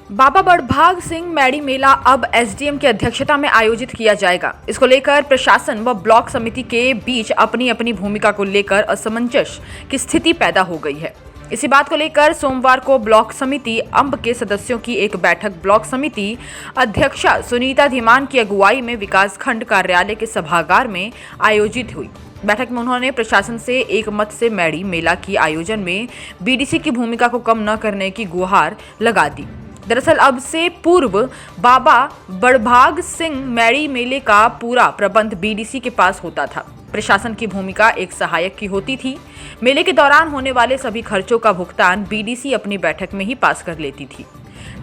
Baba Badbhag Singh Maddie मेला अब SDM की अध्यक्षता में आयोजित किया जाएगा। इसको लेकर प्रशासन व ब्लॉक समिति के बीच अपनी अपनी भूमिका को लेकर असमंजस की स्थिति पैदा हो गई है। इसी बात को लेकर सोमवार को ब्लॉक समिति अंब के सदस्यों की एक बैठक ब्लॉक समिति अध्यक्षा सुनीता धीमान की अगुवाई में विकास खंड कार्यालय के सभागार में आयोजित हुई। बैठक में उन्होंने प्रशासन से एक मत से मैडी मेला की आयोजन में बीडीसी की भूमिका को कम न करने की गुहार लगा दी। दरअसल अब से पूर्व बाबा बड़भाग सिंह मैडी मेले का पूरा प्रबंध बीडीसी के पास होता था। प्रशासन की भूमिका एक सहायक की होती थी। मेले के दौरान होने वाले सभी खर्चों का भुगतान बीडीसी अपनी बैठक में ही पास कर लेती थी।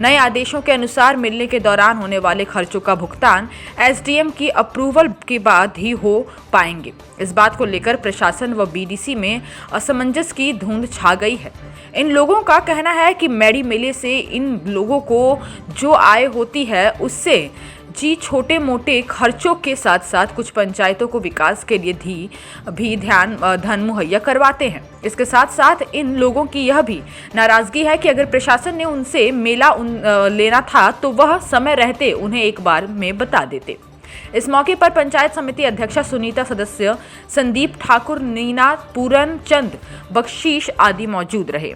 नए आदेशों के अनुसार मेले के दौरान होने वाले खर्चों का भुगतान एसडीएम की अप्रूवल के बाद ही हो पाएंगे। इस बात को लेकर प्रशासन व बीडीसी में असमंजस की धुंध छा गई है। इन लोगों का कहना है कि मैडी मेले से इन लोगों को जो आय होती है उससे छोटे मोटे खर्चों के साथ साथ कुछ पंचायतों को विकास के लिए भी धन मुहैया करवाते हैं। इसके साथ साथ इन लोगों की यह भी नाराजगी है कि अगर प्रशासन ने उनसे मेला लेना था तो वह समय रहते उन्हें एक बार में बता देते। इस मौके पर पंचायत समिति अध्यक्षा सुनीता, सदस्य संदीप ठाकुर, नीना, पूरन चंद, बख्शीश आदि मौजूद रहे।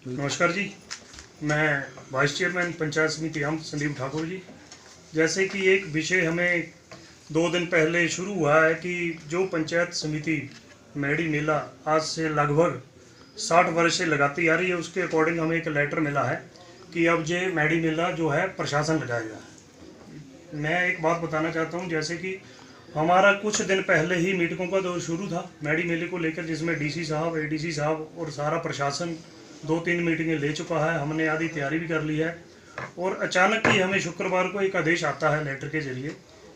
नमस्कार जी, मैं वाइस चेयरमैन पंचायत समिति अंब संदीप ठाकुर जी। जैसे कि एक विषय हमें 2 दिन पहले शुरू हुआ है कि जो पंचायत समिति मैडी मेला आज से लगभग 60 वर्ष से लगाती आ रही है, उसके अकॉर्डिंग हमें एक लेटर मिला है कि अब ये मैडी मेला जो है प्रशासन लगाएगा। मैं एक बात बताना चाहता हूँ, जैसे कि हमारा कुछ दिन पहले ही मीटिंगों का दौर शुरू था मैडी मेले को लेकर, जिसमें डीसी साहब, एडीसी साहब और सारा प्रशासन 2-3 मीटिंगें ले चुका है। हमने आधी तैयारी भी कर ली है और अचानक ही हमें शुक्रवार को एक आदेश आता है लेटर के जरिए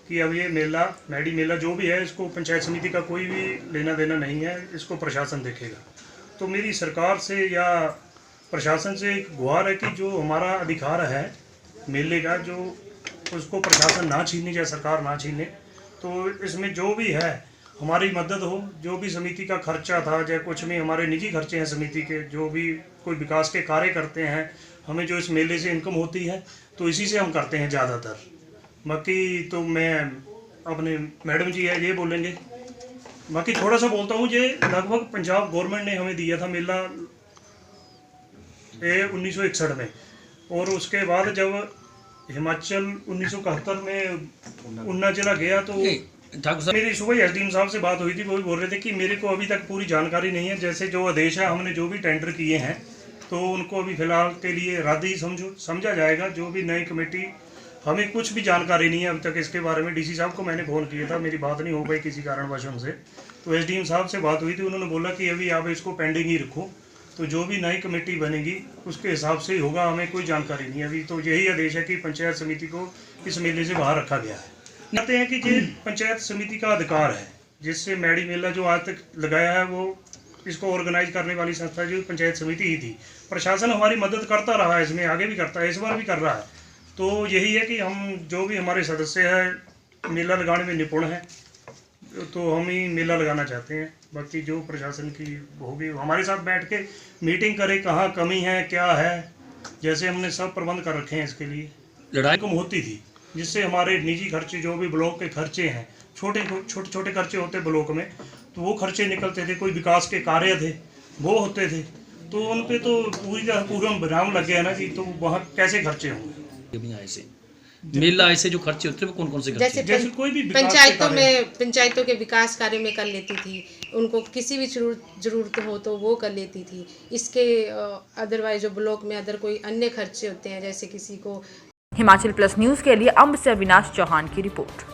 कि अब ये मेला, मैडी मेला जो भी है, इसको पंचायत समिति का कोई भी लेना देना नहीं है, इसको प्रशासन देखेगा। तो मेरी सरकार से या प्रशासन से एक गुहार है कि जो हमारा अधिकार है मेले का, जो उसको प्रशासन ना छीने या सरकार ना छीने। तो इसमें जो भी है हमारी मदद हो। जो भी समिति का खर्चा था, चाहे कुछ भी हमारे निजी खर्चे हैं समिति के, जो भी कोई विकास के कार्य करते हैं, हमें जो इस मेले से इनकम होती है तो इसी से हम करते हैं ज़्यादातर। बाकी तो मैं अपने मैडम जी है ये बोलेंगे। बाकी थोड़ा सा बोलता हूँ, ये लगभग पंजाब गवर्नमेंट ने हमें दिया था मेला 1961 में, और उसके बाद जब हिमाचल 1971 में ऊना जिला गया तो मेरी सुबह एसडीएम साहब से बात हुई थी। वो भी बोल रहे थे कि मेरे को अभी तक पूरी जानकारी नहीं है। जैसे जो आदेश है, हमने जो भी टेंडर किए हैं तो उनको अभी फिलहाल के लिए रद्द ही समझा जाएगा। जो भी नई कमेटी, हमें कुछ भी जानकारी नहीं है अभी तक इसके बारे में। डीसी साहब को मैंने फ़ोन किया था, मेरी बात नहीं हो पाई किसी कारणवश उनसे। तो एसडीएम साहब से बात हुई थी, उन्होंने बोला कि अभी आप इसको पेंडिंग ही रखो, तो जो भी नई कमेटी बनेगी उसके हिसाब से ही होगा। हमें कोई जानकारी नहीं है अभी। तो यही आदेश है कि पंचायत समिति को इस मेले से बाहर रखा गया है। कहते हैं कि ये पंचायत समिति का अधिकार है, जिससे मैडी मेला जो आज तक लगाया है वो इसको ऑर्गेनाइज करने वाली संस्था जो पंचायत समिति ही थी। प्रशासन हमारी मदद करता रहा है, इसमें आगे भी करता है, इस बार भी कर रहा है। तो यही है कि हम जो भी हमारे सदस्य हैं मेला लगाने में निपुण हैं, तो हम ही मेला लगाना चाहते हैं। बाकी जो प्रशासन की होगी हमारे साथ बैठ के मीटिंग करे, कहाँ कमी है क्या है। जैसे हमने सब प्रबंध कर रखे हैं इसके लिए। लड़ाई कम होती थी, जिससे हमारे निजी खर्चे, जो भी ब्लॉक के खर्चे हैं, छोटे खर्चे होते ब्लॉक में, तो वो खर्चे निकलते थे। कोई विकास के कार्य थे वो होते थे, तो उन पे तो पूरा विराम लग गया ना जी। तो वहाँ कैसे खर्चे होंगे? मेला ऐसे जो खर्चे होते हैं वो कौन से खर्चे? जैसे कोई भी पंचायतों के विकास कार्य में कर लेती थी, उनको किसी भी जरूरत हो तो वो कर लेती थी। इसके अदरवाइज जो ब्लॉक में अदर कोई अन्य खर्चे होते हैं, जैसे किसी को। हिमाचल प्लस न्यूज़ के लिए अंब से अविनाश चौहान की रिपोर्ट।